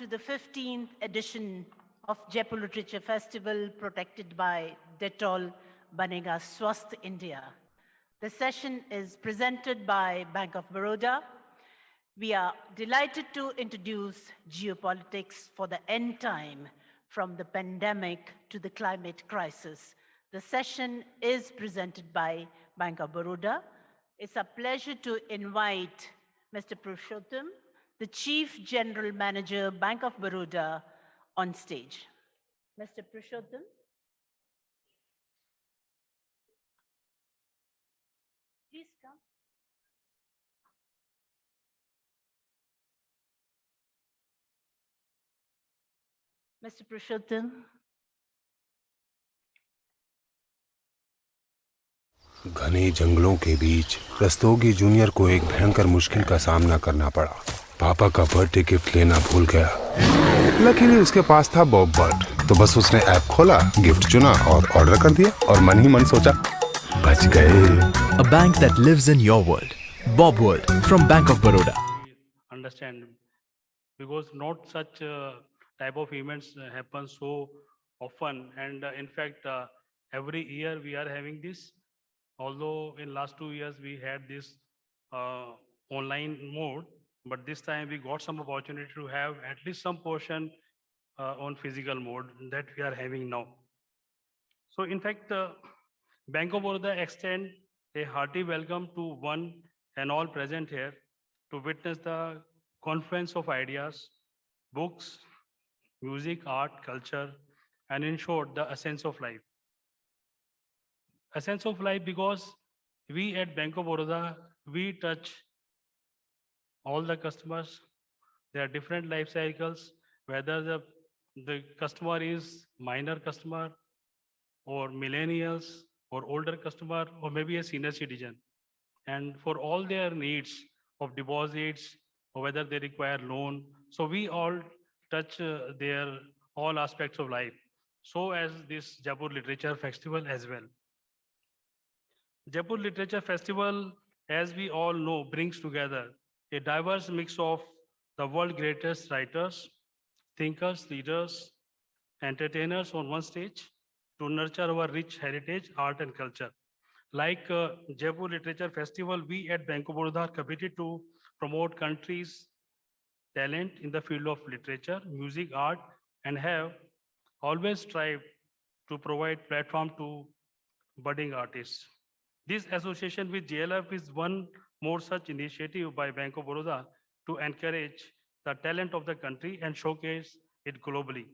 to the 15th edition of Jaipur Literature Festival, protected by Dettol Banega Swasth India. The session is presented by Bank of Baroda. We are delighted to introduce Geopolitics for the End Time, from the pandemic to the climate crisis. The session is presented by Bank of Baroda. It's a pleasure to invite Mr. Purushottam, the Chief General Manager, Bank of Baroda, on stage. Mr. Purushottam. Please come. Mr. Purushottam. घने जंगलों के बीच Rastogi junior को एक भयंकर मुश्किल का सामना करना पड़ा। पापा का बर्थडे गिफ्ट लेना भूल गया। लकीली उसके पास था बॉब बर्ड, तो बस उसने ऐप खोला, गिफ्ट चुना और ऑर्डर कर दिया और मन ही मन सोचा, बच गए। A bank that lives in your world. Bob World from Bank of Baroda. Understand, because not such type of events happen so often, and in fact every year we are having this. Although in last 2 years we had this online mode, but this time we got some opportunity to have at least some portion on physical mode that we are having now. So in fact, Bank of Baroda extend a hearty welcome to one and all present here to witness the confluence of ideas, books, music, art, culture, and in short, the essence of life. Essence of life, because we at Bank of Baroda, we touch all the customers. There are different life cycles, whether the customer is minor customer or millennials or older customer or maybe a senior citizen. And for all their needs of deposits or whether they require loan, so we all touch their all aspects of life. So as this Jaipur Literature Festival as well. Jaipur Literature Festival, as we all know, brings together a diverse mix of the world's greatest writers, thinkers, leaders, entertainers on one stage to nurture our rich heritage, art and culture. Like Jaipur Literature Festival, we at Bank of Baroda are committed to promote country's talent in the field of literature, music, art, and have always strived to provide platform to budding artists. This association with JLF is one more such initiative by Bank of Baroda to encourage the talent of the country and showcase it globally.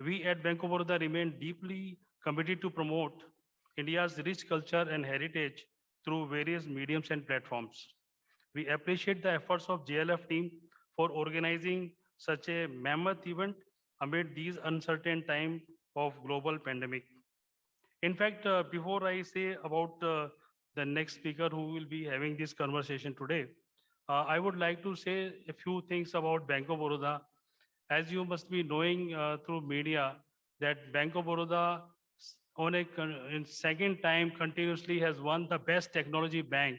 We at Bank of Baroda remain deeply committed to promote India's rich culture and heritage through various mediums and platforms. We appreciate the efforts of JLF team for organizing such a mammoth event amid these uncertain times of global pandemic. In fact, before I say about the next speaker who will be having this conversation today, I would like to say a few things about Bank of Baroda. As you must be knowing through media, that Bank of Baroda in second time continuously has won the best technology bank.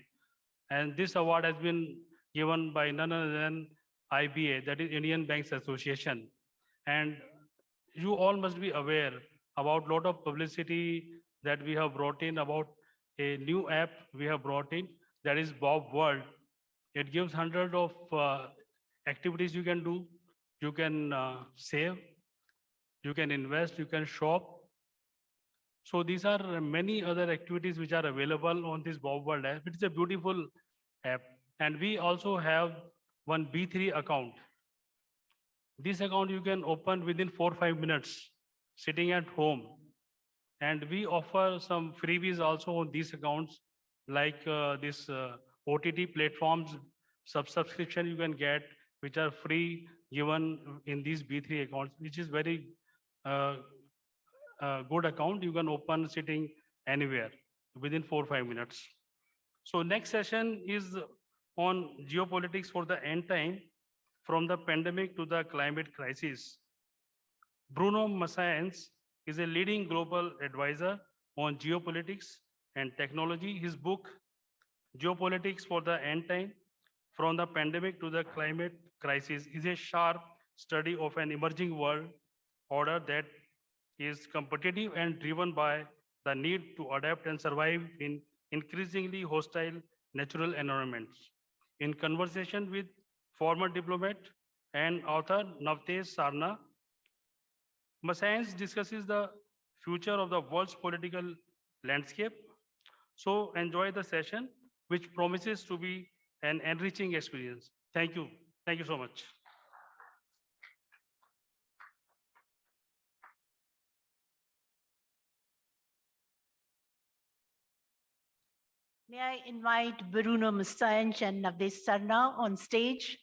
And this award has been given by none other than IBA, that is Indian Banks Association. And you all must be aware about a lot of publicity that we have brought in about a new app we have brought in, that is Bob World. It gives hundreds of activities you can do. You can save, you can invest, you can shop. So these are many other activities which are available on this Bob World app. It's a beautiful app. And we also have one B3 account. This account you can open within 4 or 5 minutes, sitting at home. And we offer some freebies also on these accounts, like this OTT platforms, subscription you can get, which are free given in these B3 accounts, which is very good account. You can open sitting anywhere within 4 or 5 minutes. So next session is on geopolitics for the end time, from the pandemic to the climate crisis. Bruno Maçães is a leading global advisor on geopolitics and technology. His book, Geopolitics for the End Time, from the pandemic to the climate crisis, is a sharp study of an emerging world order that is competitive and driven by the need to adapt and survive in increasingly hostile natural environments. In conversation with former diplomat and author Navtej Sarna, Maçães discusses the future of the world's political landscape. So enjoy the session, which promises to be an enriching experience. Thank you. Thank you so much. May I invite Bruno Maçães and Navtej Sarna on stage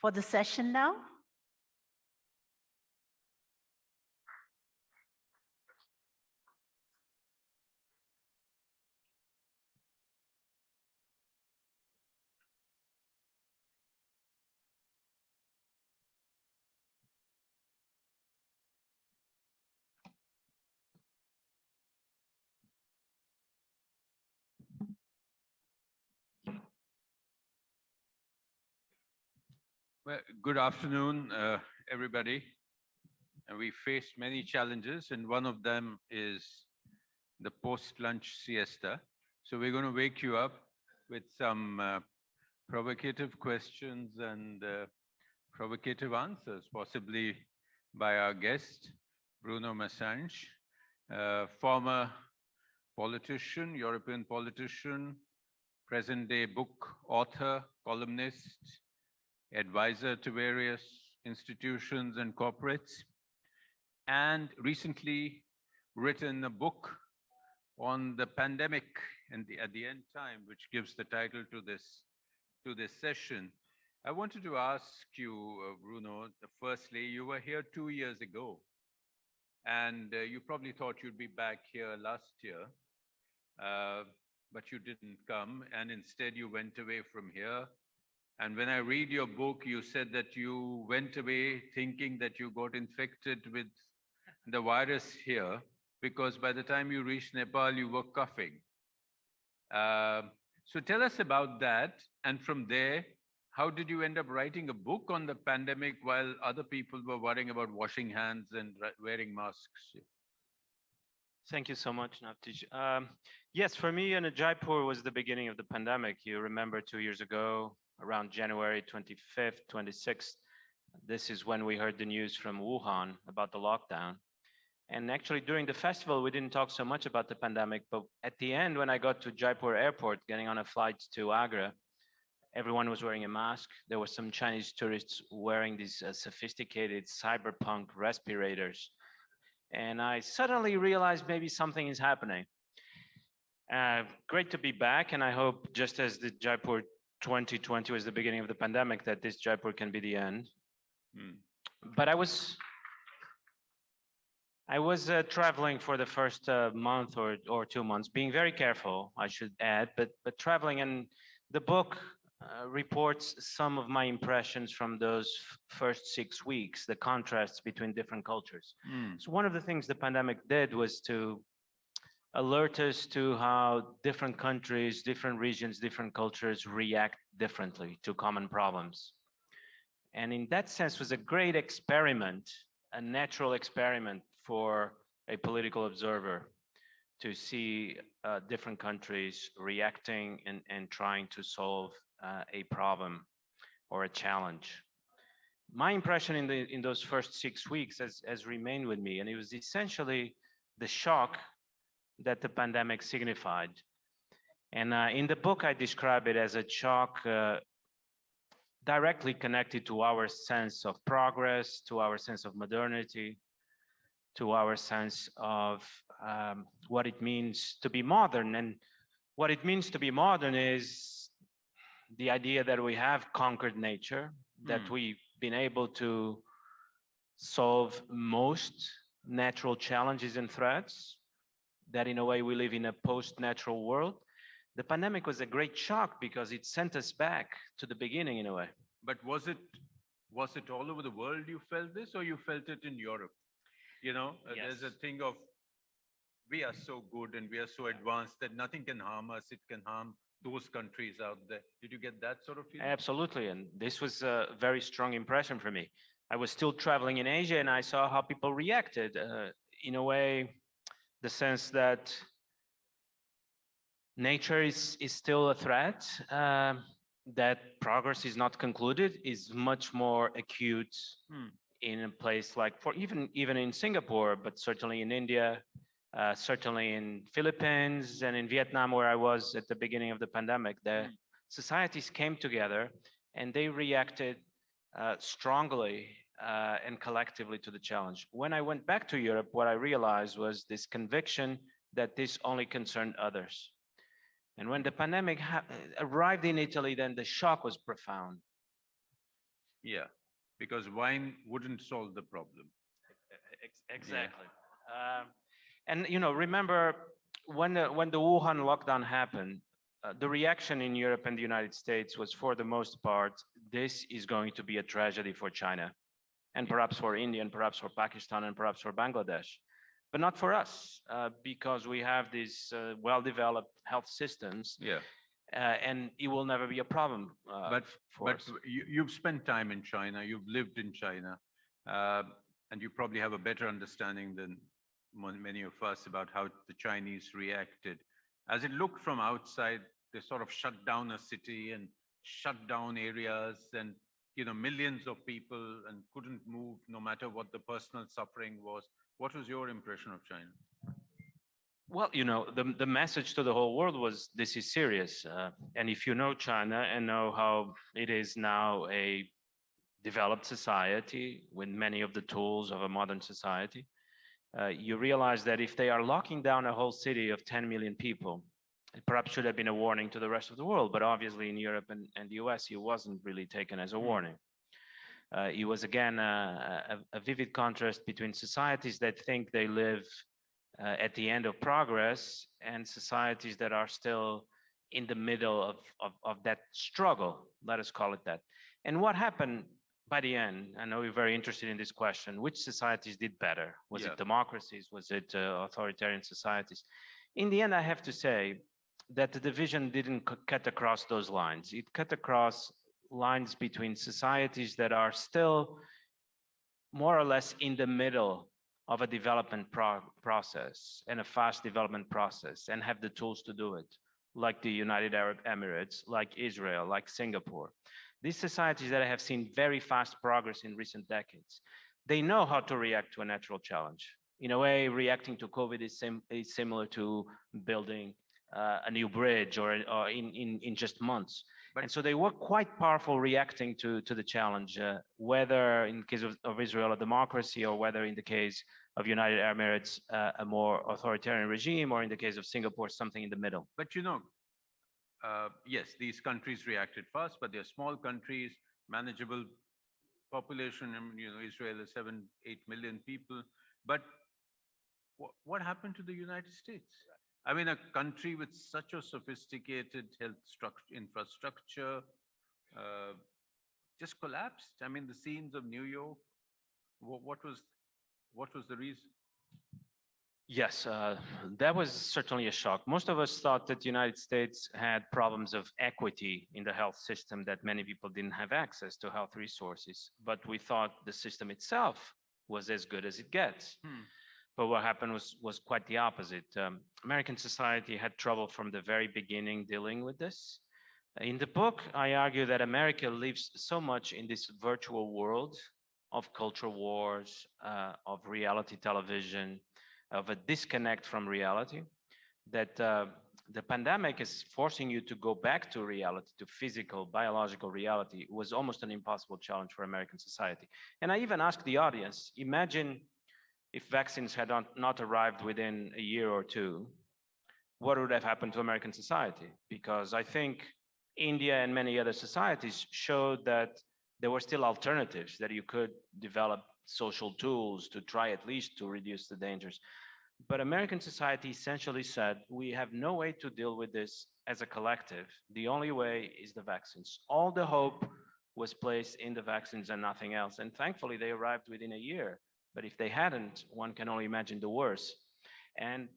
for the session now? Well, good afternoon, everybody. And we faced many challenges, and one of them is the post-lunch siesta. So we're going to wake you up with some provocative questions and provocative answers, possibly by our guest, Bruno Maçães, former politician, European politician, present-day book author, columnist, advisor to various institutions and corporates, and recently written a book on the pandemic and at the end time, which gives the title to this session. I wanted to ask you, Bruno, firstly, you were here 2 years ago, and you probably thought you'd be back here last year, but you didn't come, and instead you went away from here. And when I read your book, you said that you went away thinking that you got infected with the virus here, because by the time you reached Nepal, you were coughing. So tell us about that. And from there, how did you end up writing a book on the pandemic while other people were worrying about washing hands and wearing masks? Thank you so much, Navtej. Yes, for me, Jaipur was the beginning of the pandemic. You remember 2 years ago, around January 25th, 26th, this is when we heard the news from Wuhan about the lockdown. And actually during the festival, we didn't talk so much about the pandemic, but at the end, when I got to Jaipur airport, getting on a flight to Agra, everyone was wearing a mask. There were some Chinese tourists wearing these sophisticated cyberpunk respirators. And I suddenly realized maybe something is happening. Great to be back. And I hope just as the Jaipur 2020 was the beginning of the pandemic, that this Jaipur can be the end. But I was traveling for the first month or 2 months, being very careful, I should add, but traveling, and the book reports some of my impressions from those first 6 weeks, the contrasts between different cultures. So one of the things the pandemic did was to alert us to how different countries, different regions, different cultures react differently to common problems. And in that sense was a great experiment, a natural experiment for a political observer to see different countries reacting and trying to solve a problem or a challenge. My impression in those first 6 weeks has remained with me, and it was essentially the shock that the pandemic signified. And in the book, I describe it as a shock directly connected to our sense of progress, to our sense of modernity, to our sense of what it means to be modern. And what it means to be modern is the idea that we have conquered nature, that we've been able to solve most natural challenges and threats, that in a way we live in a post-natural world. The pandemic was a great shock because it sent us back to the beginning in a way. But was it all over the world you felt this, or you felt it in Europe? You know, Yes. There's a thing of, we are so good and we are so advanced that nothing can harm us. It can harm those countries out there. Did you get that sort of feeling? Absolutely, and this was a very strong impression for me. I was still traveling in Asia and I saw how people reacted. In a way, the sense that nature is still a threat, that progress is not concluded is much more acute in a place like, for even in Singapore, but certainly in India, certainly in Philippines and in Vietnam, where I was at the beginning of the pandemic. The societies came together and they reacted strongly and collectively to the challenge. When I went back to Europe, what I realized was this conviction that this only concerned others. And when the pandemic arrived in Italy, then the shock was profound. Yeah, because wine wouldn't solve the problem. Exactly. And remember when the Wuhan lockdown happened, the reaction in Europe and the United States was, for the most part, this is going to be a tragedy for China, and perhaps for India, and perhaps for Pakistan, and perhaps for Bangladesh. But not for us, because we have these well-developed health systems, and it will never be a problem for us. You've spent time in China, you've lived in China, and you probably have a better understanding than many of us about how the Chinese reacted. As it looked from outside, they sort of shut down a city and shut down areas, and millions of people, and couldn't move no matter what the personal suffering was. What was your impression of China? Well, the message to the whole world was, this is serious. And if you know China and know how it is now a developed society with many of the tools of a modern society, you realize that if they are locking down a whole city of 10 million people, it perhaps should have been a warning to the rest of the world. But obviously in Europe and the US, it wasn't really taken as a warning. It was, again, a vivid contrast between societies that think they live at the end of progress and societies that are still in the middle of that struggle, let us call it that. And what happened by the end, I know you're very interested in this question, which societies did better? Was it democracies? Was it authoritarian societies? In the end, I have to say that the division didn't cut across those lines. It cut across lines between societies that are still more or less in the middle of a development process and a fast development process, and have the tools to do it, like the United Arab Emirates, like Israel, like Singapore. These societies that have seen very fast progress in recent decades, they know how to react to a natural challenge. In a way, reacting to COVID is similar to building a new bridge or in just months. And so they were quite powerful reacting to the challenge, whether in the case of Israel, a democracy, or whether in the case of United Arab Emirates, a more authoritarian regime, or in the case of Singapore, something in the middle. But yes, these countries reacted fast, but they're small countries, manageable population. I mean, Israel is 7-8 million people. But what happened to the United States? I mean, a country with such a sophisticated health infrastructure just collapsed. I mean, the scenes of New York, what was the reason? Yes, that was certainly a shock. Most of us thought that the United States had problems of equity in the health system, that many people didn't have access to health resources, but we thought the system itself was as good as it gets. But what happened was quite the opposite. American society had trouble from the very beginning dealing with this. In the book, I argue that America lives so much in this virtual world of culture wars, of reality television, of a disconnect from reality, that the pandemic is forcing you to go back to reality, to physical, biological reality. It was almost an impossible challenge for American society. And I even asked the audience, imagine if vaccines had not arrived within a year or two, what would have happened to American society? Because I think India and many other societies showed that there were still alternatives, that you could develop social tools to try at least to reduce the dangers. But American society essentially said, we have no way to deal with this as a collective. The only way is the vaccines. All the hope was placed in the vaccines and nothing else. And thankfully, they arrived within a year. But if they hadn't, one can only imagine the worst. And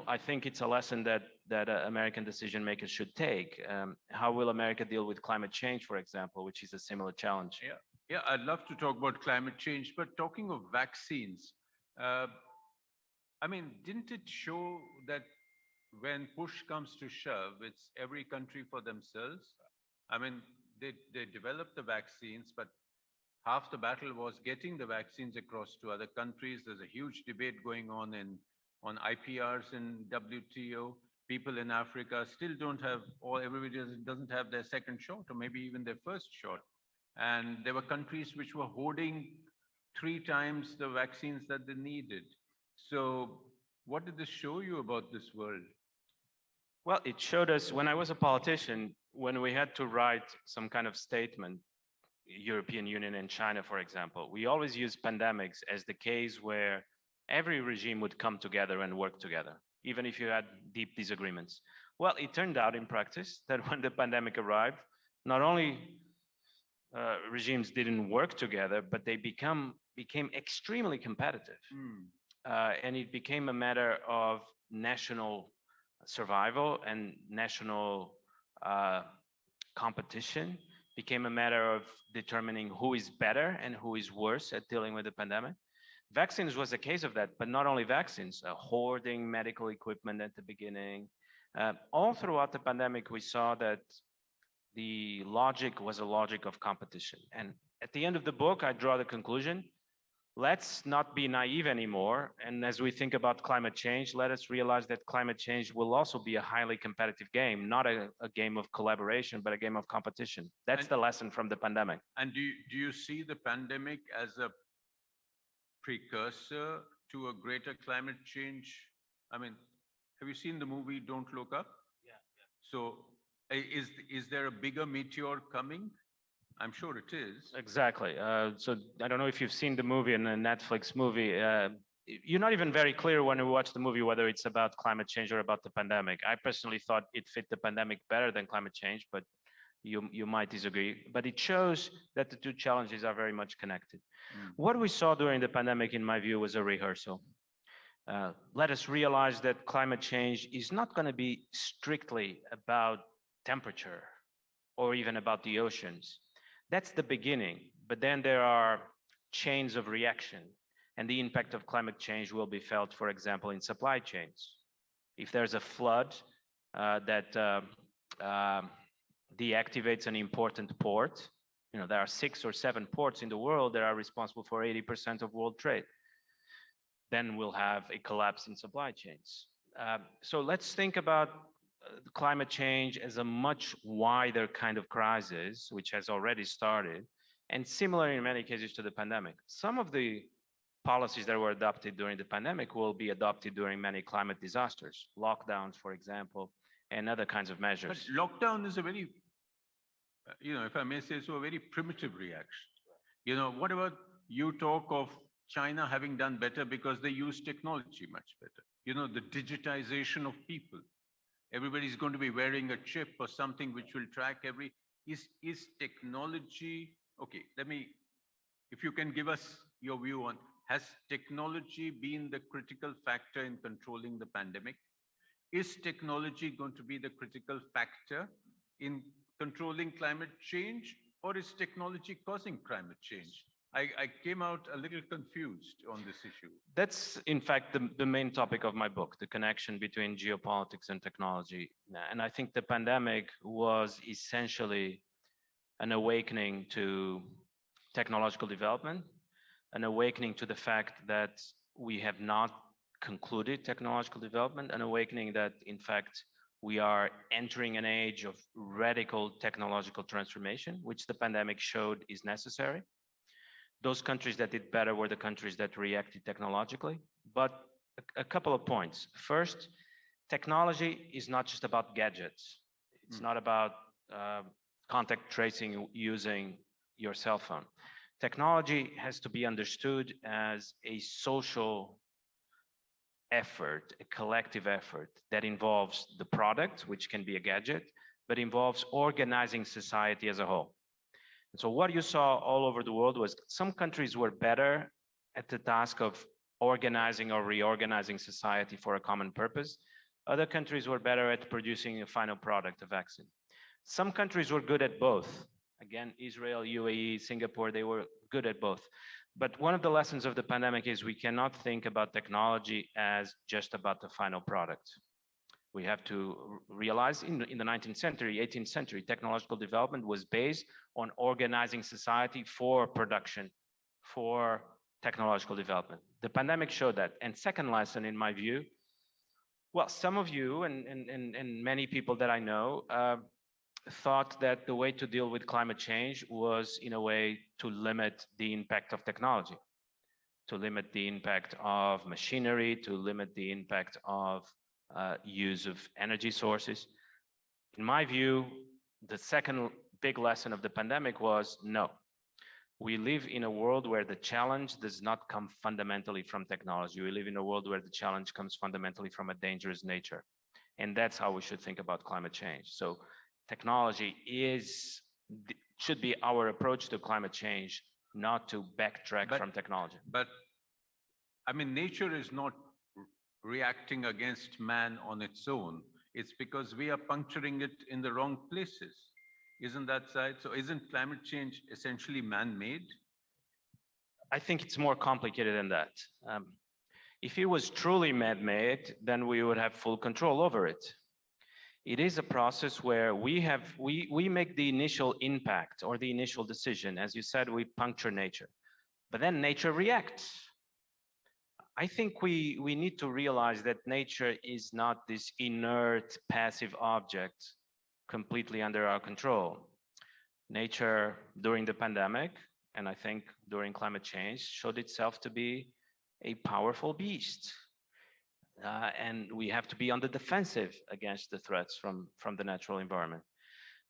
I think it's a lesson that American decision makers should take. How will America deal with climate change, for example, which is a similar challenge? Yeah. Yeah, I'd love to talk about climate change, but talking of vaccines, I mean, didn't it show that when push comes to shove, it's every country for themselves? I mean, they developed the vaccines, but half the battle was getting the vaccines across to other countries. There's a huge debate going on on IPRs in WTO. People in Africa still don't have, or everybody doesn't have their second shot, or maybe even their first shot. And there were countries which were hoarding 3 times the vaccines that they needed. So what did this show you about this world? Well, it showed us when I was a politician, when we had to write some kind of statement, European Union and China, for example, we always use pandemics as the case where every regime would come together and work together, even if you had deep disagreements. Well, it turned out in practice that when the pandemic arrived, not only regimes didn't work together, but they became extremely competitive. And it became a matter of national survival and national competition, became a matter of determining who is better and who is worse at dealing with the pandemic. Vaccines was a case of that, but not only vaccines, hoarding medical equipment at the beginning. All throughout the pandemic, we saw that the logic was a logic of competition. And at the end of the book, I draw the conclusion, let's not be naive anymore. And as we think about climate change, let us realize that climate change will also be a highly competitive game, not a game of collaboration, but a game of competition. That's the lesson from the pandemic. And do you see the pandemic as a precursor to a greater climate change? I mean, have you seen the movie Don't Look Up? Yeah. So is there a bigger meteor coming? I'm sure it is. Exactly. So I don't know if you've seen the movie, in a Netflix movie. You're not even very clear when you watch the movie whether it's about climate change or about the pandemic. I personally thought it fit the pandemic better than climate change, but you might disagree. But it shows that the two challenges are very much connected. What we saw during the pandemic, in my view, was a rehearsal. Let us realize that climate change is not going to be strictly about temperature or even about the oceans. That's the beginning, but then there are chains of reaction, and the impact of climate change will be felt, for example, in supply chains. If there's a flood that deactivates an important port, there are 6 or 7 ports in the world that are responsible for 80% of world trade. Then we'll have a collapse in supply chains. So let's think about climate change as a much wider kind of crisis, which has already started, and similar in many cases to the pandemic. Some of the policies that were adopted during the pandemic will be adopted during many climate disasters, lockdowns, for example, and other kinds of measures. But lockdown is a very, if I may say so, a very primitive reaction. What about you talk of China having done better because they use technology much better? The digitization of people. Everybody's going to be wearing a chip or something which will track is technology, okay, if you can give us your view on, has technology been the critical factor in controlling the pandemic? Is technology going to be the critical factor in controlling climate change, or is technology causing climate change? I came out a little confused on this issue. That's, in fact, the main topic of my book, the connection between geopolitics and technology. And I think the pandemic was essentially an awakening to technological development, an awakening to the fact that we have not concluded technological development, an awakening that, in fact, we are entering an age of radical technological transformation, which the pandemic showed is necessary. Those countries that did better were the countries that reacted technologically. But a couple of points. First, technology is not just about gadgets. It's not about contact tracing using your cell phone. Technology has to be understood as a social effort, a collective effort that involves the product, which can be a gadget, but involves organizing society as a whole. So what you saw all over the world was some countries were better at the task of organizing or reorganizing society for a common purpose. Other countries were better at producing a final product, a vaccine. Some countries were good at both, Again, Israel, UAE, Singapore, they were good at both. But one of the lessons of the pandemic is we cannot think about technology as just about the final product. We have to realize in the 19th century, 18th century, technological development was based on organizing society for production, for technological development. The pandemic showed that. And second lesson, in my view, well, some of you and many people that I know thought that the way to deal with climate change was, in a way, to limit the impact of technology, to limit the impact of machinery, to limit the impact of use of energy sources. In my view, the second big lesson of the pandemic was no. We live in a world where the challenge does not come fundamentally from technology. We live in a world where the challenge comes fundamentally from a dangerous nature. And that's how we should think about climate change. So technology should be our approach to climate change, not to backtrack from technology. But I mean, nature is not reacting against man on its own. It's because we are puncturing it in the wrong places. Isn't that right? So isn't climate change essentially man-made? I think it's more complicated than that. If it was truly man-made, then we would have full control over it. It is a process where we make the initial impact or the initial decision. As you said, we puncture nature, but then nature reacts. I think we need to realize that nature is not this inert, passive object completely under our control. Nature during the pandemic, and I think during climate change, showed itself to be a powerful beast. And we have to be on the defensive against the threats from the natural environment.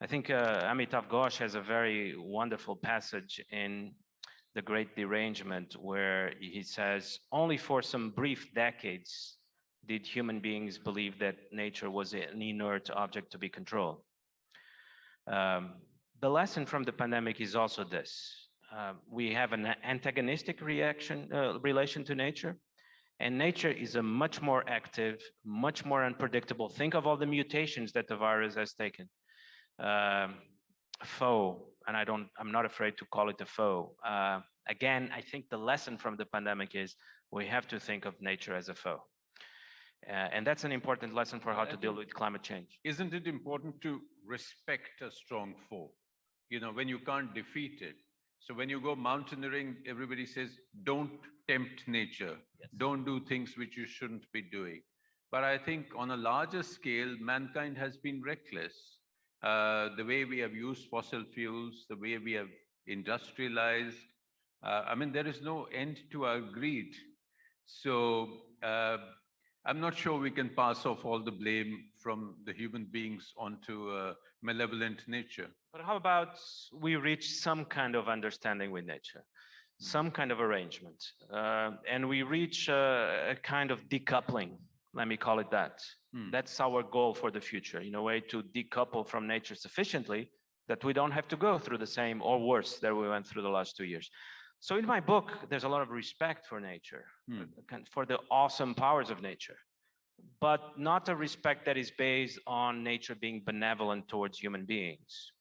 I think Amitav Ghosh has a very wonderful passage in The Great Derangement, where he says, only for some brief decades did human beings believe that nature was an inert object to be controlled. The lesson from the pandemic is also this. We have an antagonistic relation to nature, and nature is a much more active, much more unpredictable. Think of all the mutations that the virus has taken. Foe, and I'm not afraid to call it a foe. Again, I think the lesson from the pandemic is we have to think of nature as a foe. And that's an important lesson for how to deal with climate change. Isn't it important to respect a strong foe? You know, when you can't defeat it. So when you go mountaineering, everybody says, don't tempt nature. Yes. Don't do things which you shouldn't be doing. But I think on a larger scale, mankind has been reckless. The way we have used fossil fuels, the way we have industrialized. I mean, there is no end to our greed. So I'm not sure we can pass off all the blame from the human beings onto malevolent nature. But how about we reach some kind of understanding with nature, some kind of arrangement, and we reach a kind of decoupling, let me call it that. That's our goal for the future, in a way to decouple from nature sufficiently that we don't have to go through the same or worse that we went through the last 2 years. So in my book, there's a lot of respect for nature, for the awesome powers of nature, but not a respect that is based on nature being benevolent towards human beings.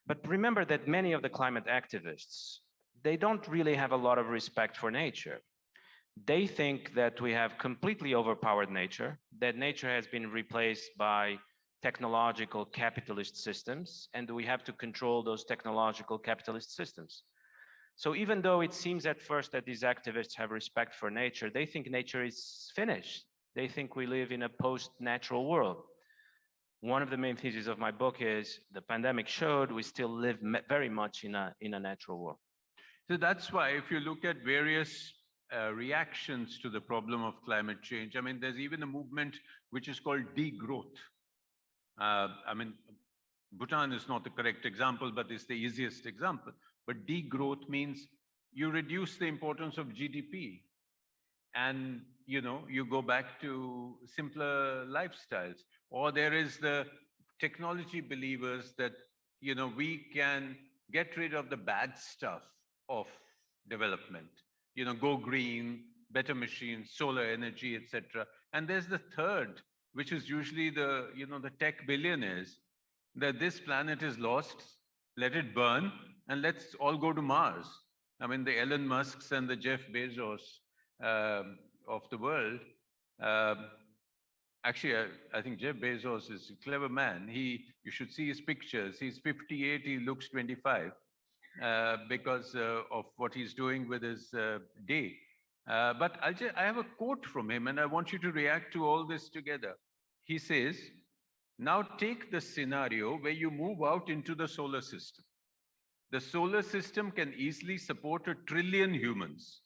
But remember that many of the climate activists, they don't really have a lot of respect for nature. They think that we have completely overpowered nature, that nature has been replaced by technological capitalist systems, and we have to control those technological capitalist systems. So even though it seems at first that these activists have respect for nature, they think nature is finished. They think we live in a post-natural world. One of the main theses of my book is the pandemic showed we still live very much in a natural world. So that's why if you look at various reactions to the problem of climate change, I mean, there's even a movement which is called degrowth. I mean, Bhutan is not the correct example, but it's the easiest example. But degrowth means you reduce the importance of GDP and, you know, you go back to simpler lifestyles. Or there is the technology believers that, you know, we can get rid of the bad stuff of development, you know, go green, better machines, solar energy, etc. And there's the third, which is usually the, you know, the tech billionaires, that this planet is lost, let it burn, and let's all go to Mars. I mean, the Elon Musks and the Jeff Bezos of the world. Actually, I think Jeff Bezos is a clever man. You should see his pictures. He's 58, he looks 25 because of what he's doing with his day. But I have a quote from him, and I want you to react to all this together. He says, now take the scenario where you move out into the solar system. The solar system can easily support 1 trillion humans.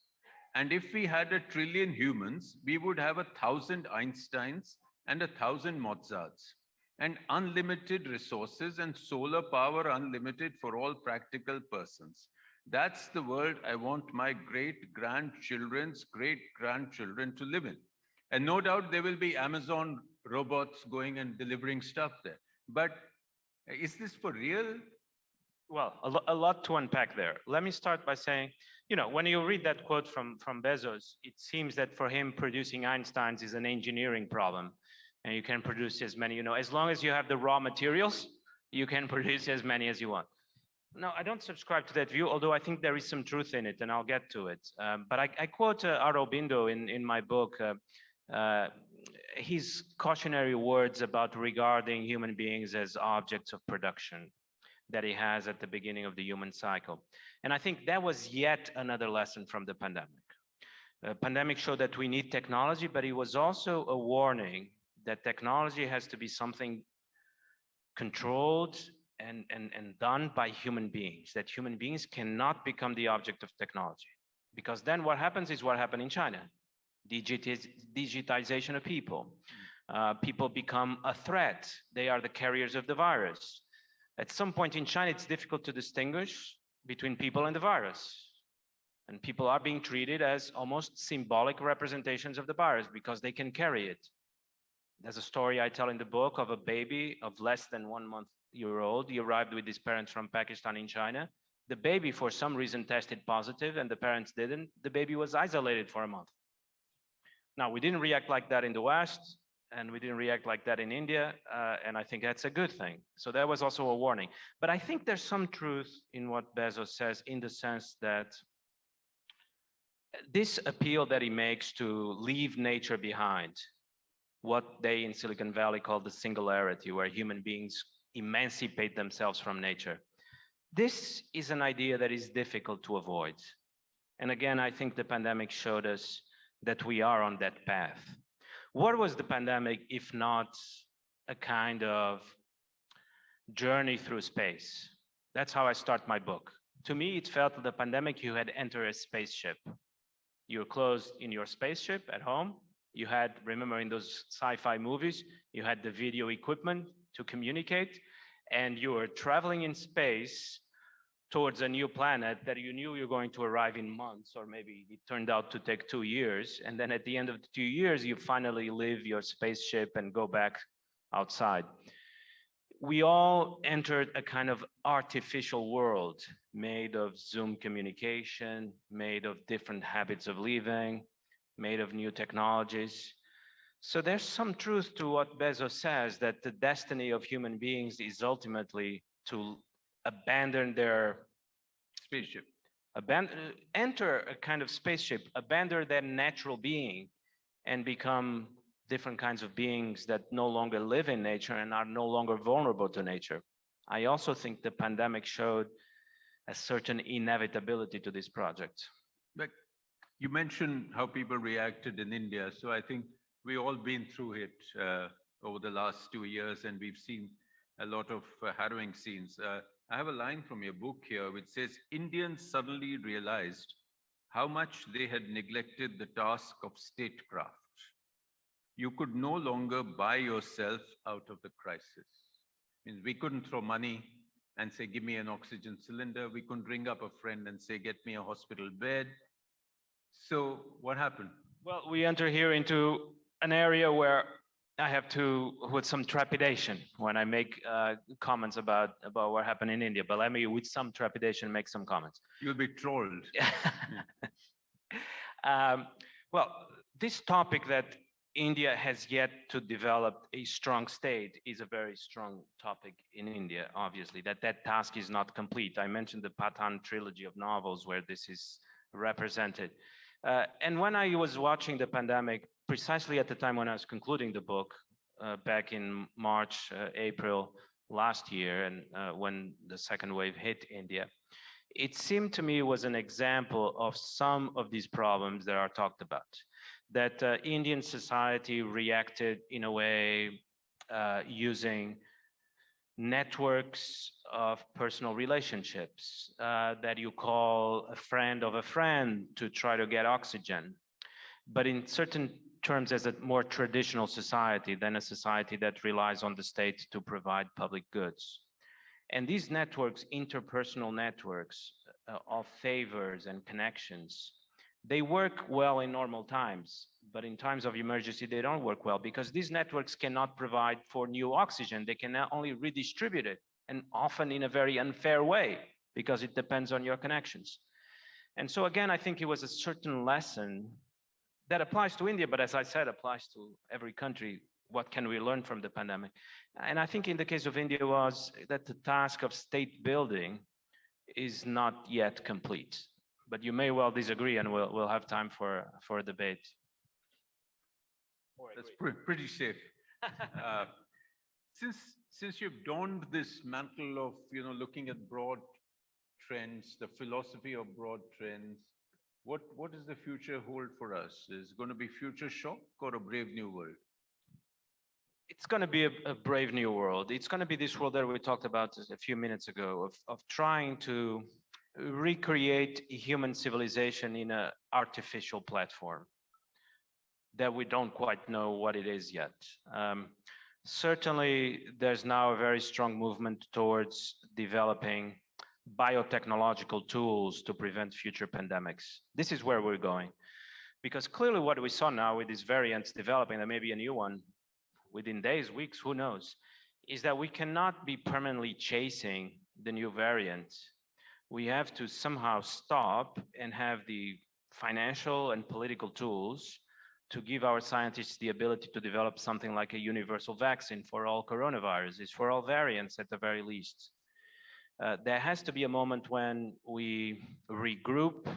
And if we had 1 trillion humans, we would have 1,000 Einsteins and 1,000 Mozarts, and unlimited resources and solar power unlimited for all practical persons. That's the world I want my great-grandchildren's great-grandchildren to live in. And no doubt there will be Amazon robots going and delivering stuff there. But is this for real? Well, a lot to unpack there. Let me start by saying, you know, when you read that quote from Bezos, it seems that for him, producing Einsteins is an engineering problem. And you can produce as many, you know, as long as you have the raw materials, you can produce as many as you want. No, I don't subscribe to that view, although I think there is some truth in it, and I'll get to it. But I quote Aurobindo in my book, his cautionary words about regarding human beings as objects of production that he has at the beginning of the human cycle. And I think that was yet another lesson from the pandemic. The pandemic showed that we need technology, but it was also a warning that technology has to be something controlled and done by human beings, that human beings cannot become the object of technology. Because then what happens is what happened in China, digitization of people. People become a threat. They are the carriers of the virus. At some point in China, it's difficult to distinguish between people and the virus. And people are being treated as almost symbolic representations of the virus because they can carry it. There's a story I tell in the book of a baby of less than 1 month-old. He arrived with his parents from Pakistan in China. The baby, for some reason, tested positive and the parents didn't. The baby was isolated for a month. Now, we didn't react like that in the West, and we didn't react like that in India, and I think that's a good thing. So that was also a warning. But I think there's some truth in what Bezos says, in the sense that this appeal that he makes to leave nature behind, what they in Silicon Valley call the singularity, where human beings emancipate themselves from nature. This is an idea that is difficult to avoid. And again, I think the pandemic showed us that we are on that path. What was the pandemic if not a kind of journey through space? That's how I start my book. To me, it felt that the pandemic, you had entered a spaceship. You were closed in your spaceship at home. You had, remember in those sci-fi movies, you had the video equipment to communicate, and you were traveling in space towards a new planet that you knew you were going to arrive in months, or maybe it turned out to take 2 years. And then at the end of the 2 years, you finally leave your spaceship and go back outside. We all entered a kind of artificial world made of Zoom communication, made of different habits of living, made of new technologies. So there's some truth to what Bezos says, that the destiny of human beings is ultimately to abandon their Spaceship. Enter a kind of spaceship, abandon their natural being, and become different kinds of beings that no longer live in nature and are no longer vulnerable to nature. I also think the pandemic showed a certain inevitability to this project. But you mentioned how people reacted in India. So I think we've all been through it over the last 2 years, and we've seen a lot of harrowing scenes. I have a line from your book here which says, Indians suddenly realized how much they had neglected the task of statecraft. You could no longer buy yourself out of the crisis. Means we couldn't throw money and say, give me an oxygen cylinder. We couldn't ring up a friend and say, get me a hospital bed. So what happened? Well, we enter here into an area where I have to, with some trepidation, when I make comments about what happened in India. But let me, with some trepidation, make some comments. You'll be trolled. Well, this topic that India has yet to develop a strong state is a very strong topic in India, obviously, that task is not complete. I mentioned the Pathan trilogy of novels where this is represented. And when I was watching the pandemic, precisely at the time when I was concluding the book, back in March, April last year, and when the second wave hit India, it seemed to me was an example of some of these problems that are talked about. That Indian society reacted in a way using networks of personal relationships that you call a friend of a friend to try to get oxygen. But in certain terms, as a more traditional society than a society that relies on the state to provide public goods. And these networks, interpersonal networks of favors and connections, they work well in normal times, but in times of emergency, they don't work well because these networks cannot provide for new oxygen. They can only redistribute it, and often in a very unfair way because it depends on your connections. And so again, I think it was a certain lesson that applies to India, but as I said, applies to every country. What can we learn from the pandemic? And I think in the case of India was that the task of state building is not yet complete. But you may well disagree, and we'll have time for a debate. That's pretty safe. Since you've donned this mantle of looking at broad trends, the philosophy of broad trends, what does the future hold for us? Is it going to be future shock or a brave new world? It's going to be a brave new world. It's going to be this world that we talked about a few minutes ago of trying to recreate human civilization in an artificial platform that we don't quite know what it is yet. Certainly, there's now a very strong movement towards developing biotechnological tools to prevent future pandemics. This is where we're going. Because clearly what we saw now with these variants developing, there may be a new one within days, weeks, who knows, is that we cannot be permanently chasing the new variants. We have to somehow stop and have the financial and political tools to give our scientists the ability to develop something like a universal vaccine for all coronaviruses, for all variants at the very least. There has to be a moment when we regroup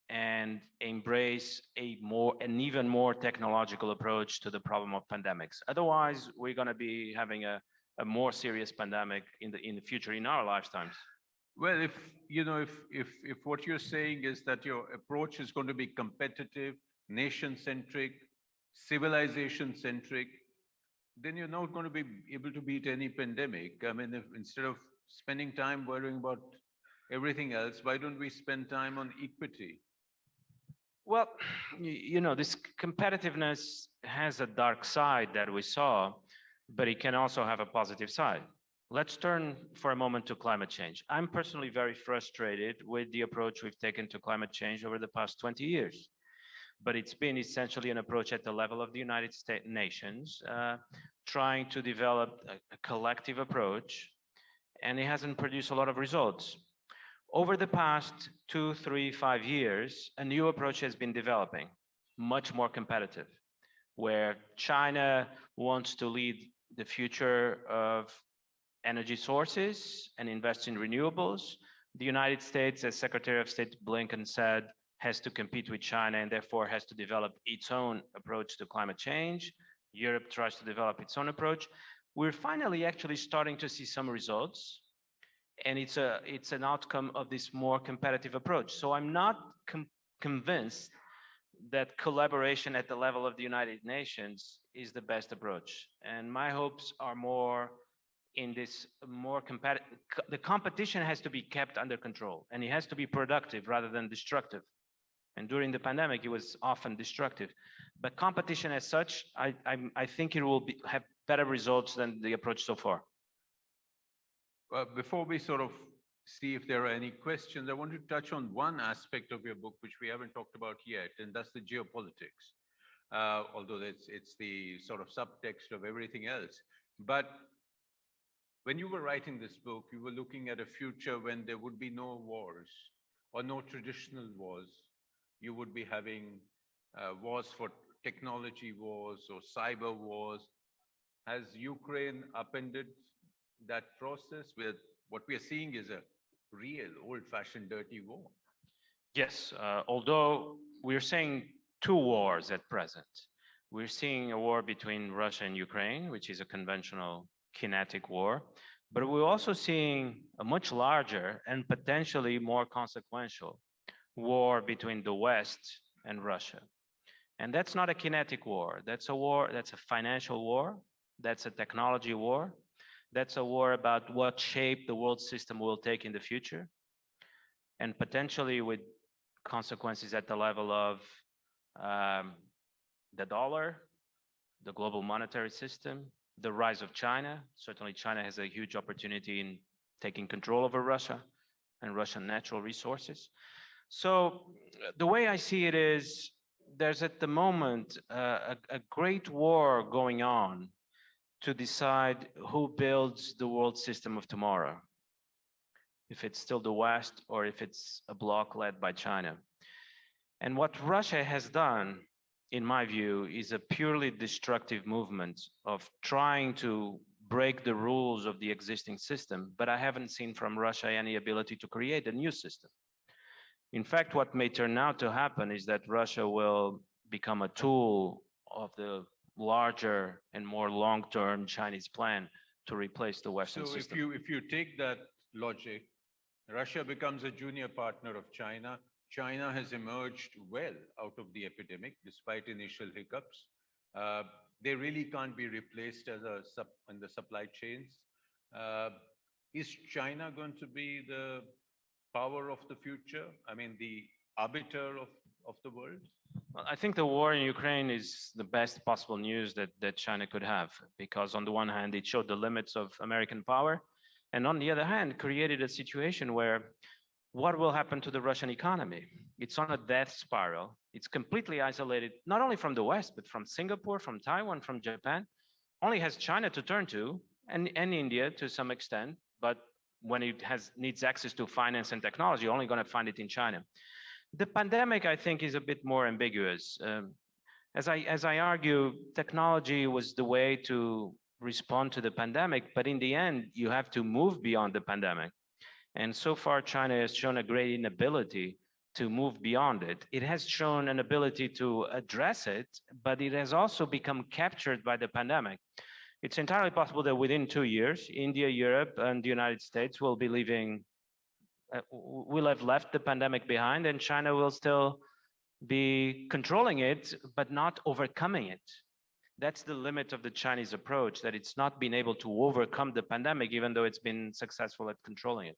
and embrace an even more technological approach to the problem of pandemics. Otherwise, we're going to be having a more serious pandemic in the future in our lifetimes. Well, if what you're saying is that your approach is going to be competitive, nation-centric, civilization-centric, then you're not going to be able to beat any pandemic. I mean, if instead of spending time worrying about everything else, why don't we spend time on equity? Well, this competitiveness has a dark side that we saw, but it can also have a positive side. Let's turn for a moment to climate change. I'm personally very frustrated with the approach we've taken to climate change over the past 20 years. But it's been essentially an approach at the level of the United States nations, trying to develop a collective approach, and it hasn't produced a lot of results. Over the past 2, 3, 5 years, a new approach has been developing, much more competitive, where China wants to lead the future of energy sources and invest in renewables. The United States, as Secretary of State Blinken said, has to compete with China and therefore has to develop its own approach to climate change. Europe tries to develop its own approach. We're finally actually starting to see some results, and it's an outcome of this more competitive approach. So I'm not convinced that collaboration at the level of the United Nations is the best approach. And my hopes are more in this more competitive. The competition has to be kept under control, and it has to be productive rather than destructive. And during the pandemic, it was often destructive. But competition as such, I think it will have better results than the approach so far. Before we sort of see if there are any questions, I want to touch on one aspect of your book, which we haven't talked about yet, and that's the geopolitics. Although it's the sort of subtext of everything else. But when you were writing this book, you were looking at a future when there would be no wars or no traditional wars. You would be having wars for technology wars or cyber wars. Has Ukraine upended that process where what we are seeing is a real old-fashioned dirty war? Yes, although we're seeing two wars at present. We're seeing a war between Russia and Ukraine, which is a conventional kinetic war, but we're also seeing a much larger and potentially more consequential war between the West and Russia. And that's not a kinetic war. That's a war, that's a financial war. That's a technology war. That's a war about what shape the world system will take in the future, and potentially with consequences at the level of the dollar, the global monetary system, the rise of China. Certainly China has a huge opportunity in taking control over Russia and Russian natural resources. So the way I see it is there's at the moment a great war going on to decide who builds the world system of tomorrow, if it's still the West or if it's a bloc led by China. And what Russia has done, in my view, is a purely destructive movement of trying to break the rules of the existing system, but I haven't seen from Russia any ability to create a new system. In fact, what may turn out to happen is that Russia will become a tool of the larger and more long-term Chinese plan to replace the Western system. So if you take that logic, Russia becomes a junior partner of China. China has emerged well out of the epidemic, despite initial hiccups. They really can't be replaced as in the supply chains. Is China going to be the power of the future? I mean, the arbiter of the world? Well, I think the war in Ukraine is the best possible news that China could have, because on the one hand, it showed the limits of American power, and on the other hand, created a situation where what will happen to the Russian economy? It's on a death spiral. It's completely isolated, not only from the West, but from Singapore, from Taiwan, from Japan. Only has China to turn to, and India to some extent, but when it needs access to finance and technology, only going to find it in China. The pandemic, I think, is a bit more ambiguous. As I argue, technology was the way to respond to the pandemic, but in the end, you have to move beyond the pandemic. And so far, China has shown a great inability to move beyond it. It has shown an ability to address it, but it has also become captured by the pandemic. It's entirely possible that within 2 years, India, Europe, and the United States will be will have left the pandemic behind, and China will still be controlling it, but not overcoming it. That's the limit of the Chinese approach, that it's not been able to overcome the pandemic, even though it's been successful at controlling it.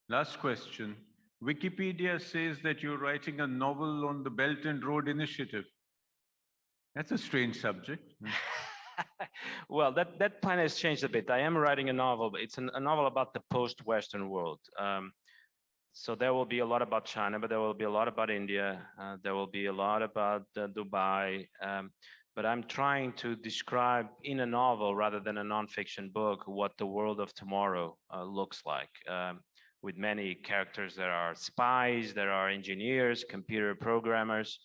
Last question. Wikipedia says that you're writing a novel on the Belt and Road Initiative. That's a strange subject. Well, that plan has changed a bit. I am writing a novel, but it's a novel about the post-Western world. So there will be a lot about China, but there will be a lot about India. There will be a lot about Dubai. But I'm trying to describe in a novel rather than a nonfiction book what the world of tomorrow looks like. With many characters, there are spies, there are engineers, computer programmers,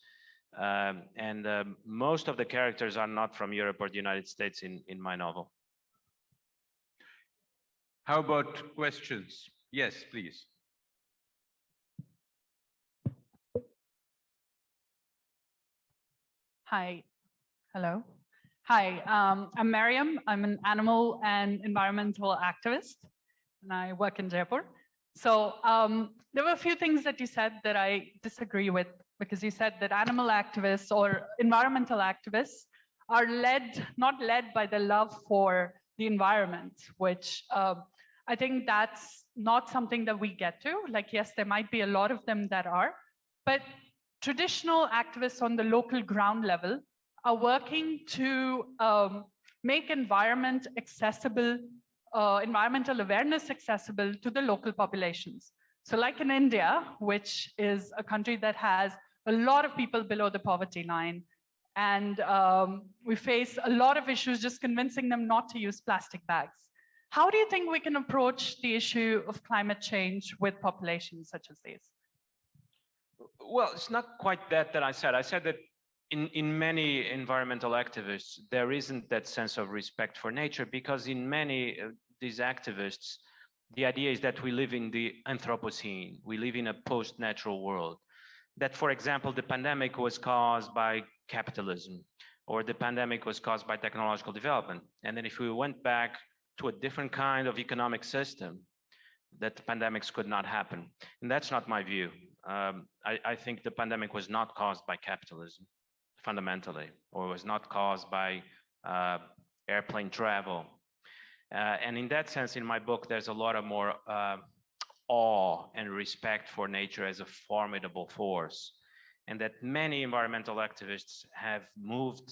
and most of the characters are not from Europe or the United States in my novel. How about questions? Yes, please. Hi. Hello. Hi, I'm Mariam. I'm an animal and environmental activist, and I work in Jaipur. So there were a few things that you said that I disagree with, because you said that animal activists or environmental activists are not led by the love for the environment, which I think that's not something that we get to. Like, yes, there might be a lot of them that are, but traditional activists on the local ground level are working to make environment accessible, environmental awareness accessible to the local populations. So like in India, which is a country that has a lot of people below the poverty line, and we face a lot of issues just convincing them not to use plastic bags. How do you think we can approach the issue of climate change with populations such as these? Well, it's not quite that I said. I said that in many environmental activists, there isn't that sense of respect for nature, because in many these activists, the idea is that we live in the Anthropocene, we live in a post-natural world. That, for example, the pandemic was caused by capitalism, or the pandemic was caused by technological development. And then if we went back to a different kind of economic system, that the pandemics could not happen. And that's not my view. I think the pandemic was not caused by capitalism, fundamentally, or was not caused by airplane travel. And in that sense, in my book, there's a lot of more awe and respect for nature as a formidable force, and that many environmental activists have moved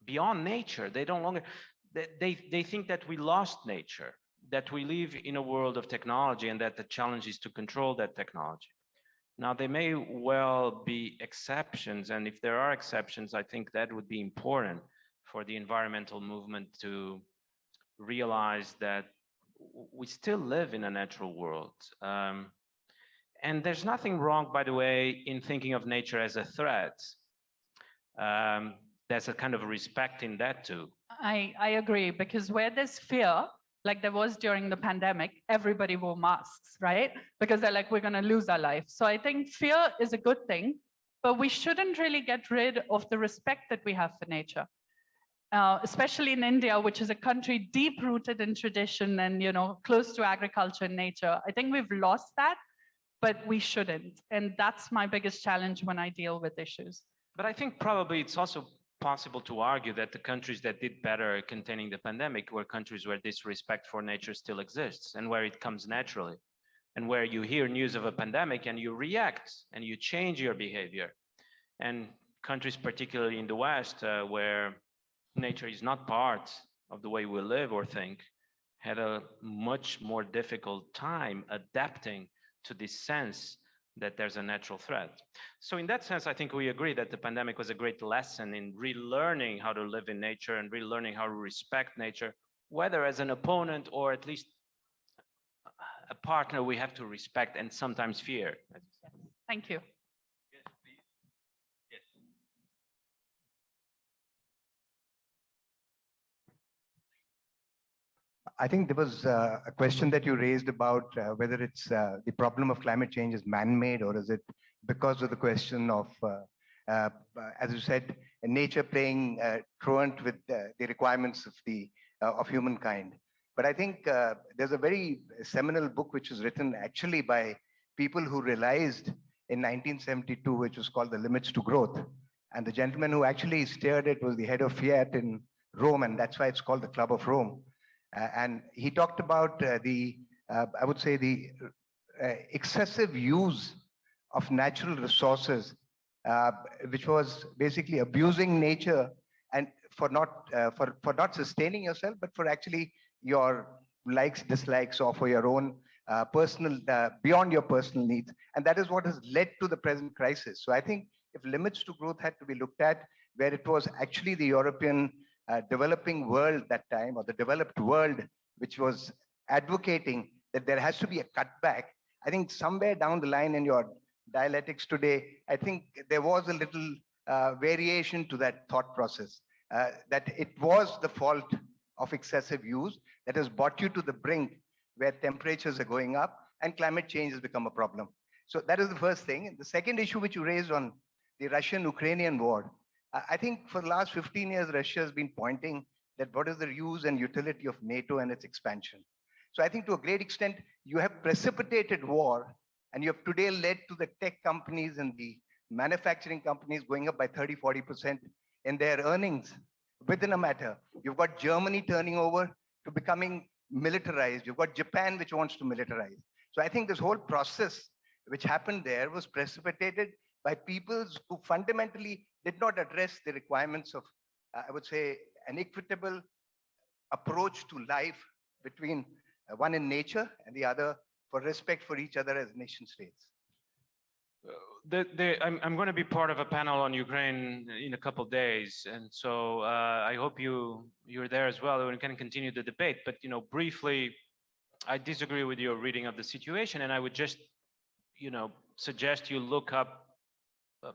beyond nature. They don't longer, they think that we lost nature, that we live in a world of technology, and that the challenge is to control that technology. Now, there may well be exceptions, and if there are exceptions, I think that would be important for the environmental movement to realize that we still live in a natural world. And there's nothing wrong, by the way, in thinking of nature as a threat. There's a kind of respect in that too. I agree, because where there's fear, like there was during the pandemic, everybody wore masks, right? Because they're like, we're going to lose our life. So I think fear is a good thing, but we shouldn't really get rid of the respect that we have for nature. Especially in India, which is a country deep rooted in tradition and, you know, close to agriculture and nature. I think we've lost that, but we shouldn't. And that's my biggest challenge when I deal with issues. But I think probably it's also possible to argue that the countries that did better containing the pandemic were countries where this respect for nature still exists, and where it comes naturally, and where you hear news of a pandemic and you react and you change your behavior. And countries, particularly in the West, where nature is not part of the way we live or think, had a much more difficult time adapting to this sense that there's a natural threat. So in that sense, I think we agree that the pandemic was a great lesson in relearning how to live in nature and relearning how to respect nature, whether as an opponent or at least a partner we have to respect and sometimes fear. Thank you. I think there was a question that you raised about whether it's the problem of climate change is man-made, or is it because of the question of, as you said, nature playing truant with the requirements of humankind. But I think there's a very seminal book which was written actually by people who realized in 1972, which was called The Limits to Growth. And the gentleman who actually steered it was the head of Fiat in Rome, and that's why it's called the Club of Rome. And he talked about I would say the excessive use of natural resources, which was basically abusing nature, and for not sustaining yourself, but for actually your likes, dislikes, or for your own personal, beyond your personal needs. And that is what has led to the present crisis. So I think if limits to growth had to be looked at, where it was actually the European developing world that time, or the developed world, which was advocating that there has to be a cutback. I think somewhere down the line in your dialectics today, I think there was a little variation to that thought process, that it was the fault of excessive use that has brought you to the brink where temperatures are going up and climate change has become a problem. So that is the first thing. And the second issue which you raised on the Russian-Ukrainian war, I think for the last 15 years, Russia has been pointing that what is the use and utility of NATO and its expansion. So I think to a great extent, you have precipitated war, and you have today led to the tech companies and the manufacturing companies going up by 30-40% in their earnings within a matter. You've got Germany turning over to becoming militarized. You've got Japan, which wants to militarize. So I think this whole process which happened there was precipitated by peoples who fundamentally did not address the requirements of, I would say, an equitable approach to life between one in nature and the other for respect for each other as nation states. I'm going to be part of a panel on Ukraine in a couple of days, and so I hope you're there as well, and we can continue the debate. But briefly, I disagree with your reading of the situation, and I would just suggest you look up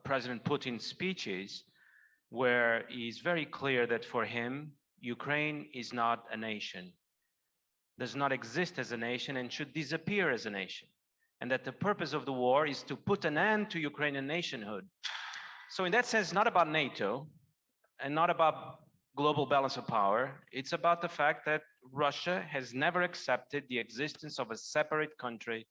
President Putin's speeches where he's very clear that for him, Ukraine is not a nation, does not exist as a nation, and should disappear as a nation. And that the purpose of the war is to put an end to Ukrainian nationhood. So in that sense, not about NATO and not about global balance of power, it's about the fact that Russia has never accepted the existence of a separate country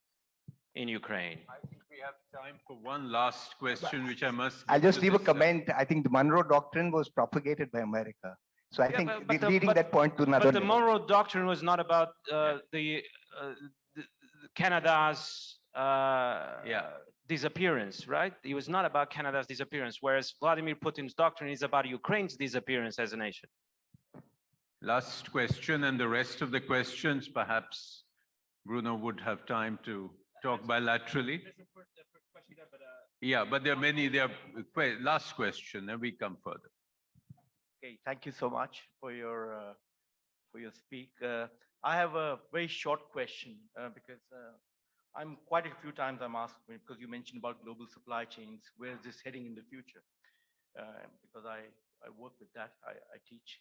in Ukraine. I think we have time for one last question, which I must. I'll give just to leave a this, comment. I think the Monroe Doctrine was propagated by America. So I Yeah, think but the- leading but- that point to another. But the level. Monroe Doctrine was not about the Canada's disappearance, right? It was not about Canada's disappearance, whereas Vladimir Putin's doctrine is about Ukraine's disappearance as a nation. Last question, and the rest of the questions, perhaps Bruno would have time to talk bilaterally. Yeah, but there are many, last question, and we come further. Okay, thank you so much for your speak. I have a very short question because I'm quite a few times I'm asked because you mentioned about global supply chains. Where is this heading in the future? Because I work with that. I teach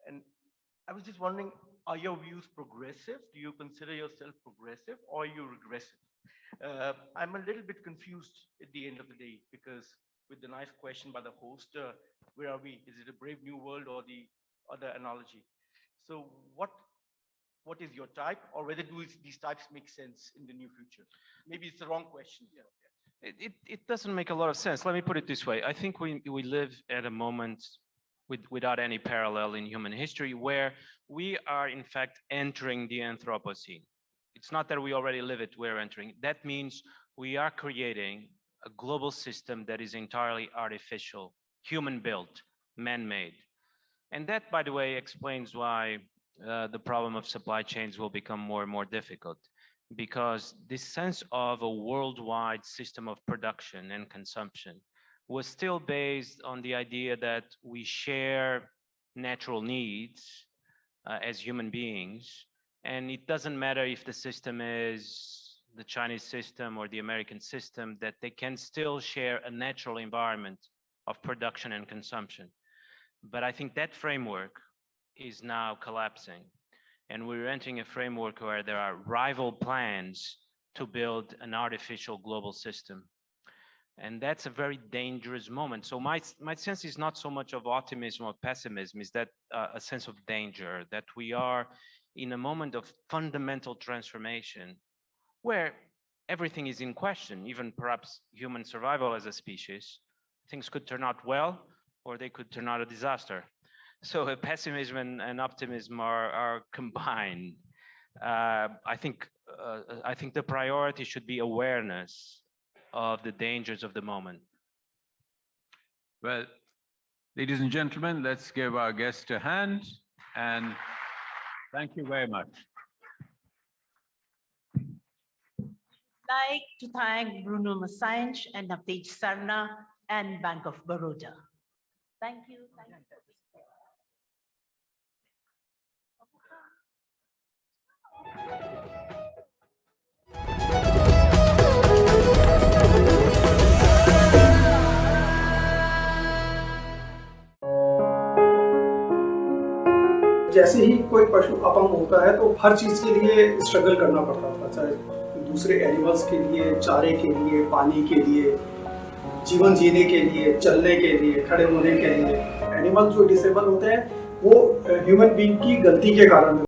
and I was just wondering, are your views progressive? Do you consider yourself progressive or are you regressive? I'm a little bit confused at the end of the day because with the nice question by the host, where are we? Is it a brave new world or the other analogy? So what is your type, or whether do these types make sense in the near future? Maybe it's the wrong question. It doesn't make a lot of sense. Let me put it this way. I think we live at a moment without any parallel in human history where we are in fact entering the Anthropocene. It's not that we already live it, we're entering. That means we are creating a global system that is entirely artificial, human-built, man-made. And that, by the way, explains why the problem of supply chains will become more and more difficult, because this sense of a worldwide system of production and consumption was still based on the idea that we share natural needs as human beings, and it doesn't matter if the system is the Chinese system or the American system, that they can still share a natural environment of production and consumption. But I think that framework is now collapsing, and we're entering a framework where there are rival plans to build an artificial global system. And that's a very dangerous moment. So my sense is not so much of optimism or pessimism, is that a sense of danger, that we are in a moment of fundamental transformation where everything is in question, even perhaps human survival as a species. Things could turn out well, or they could turn out a disaster. So pessimism and optimism are combined. I think the priority should be awareness of the dangers of the moment. Well, ladies and gentlemen, let's give our guest a hand, and thank you very much. I'd like to thank Bruno Maçães and Navtej Sarna and Bank of Baroda. Thank you. Thank you. जैसे ही कोई पशु अपंग होता है तो हर चीज के लिए स्ट्रगल करना पड़ता था, चाहे दूसरे एनिमल्स के लिए, चारे के लिए, पानी के लिए, जीवन जीने के लिए, चलने के लिए, खड़े होने के लिए। एनिमल जो डिसेबल होते हैं वो ह्यूमन बीइंग की गलती के कारण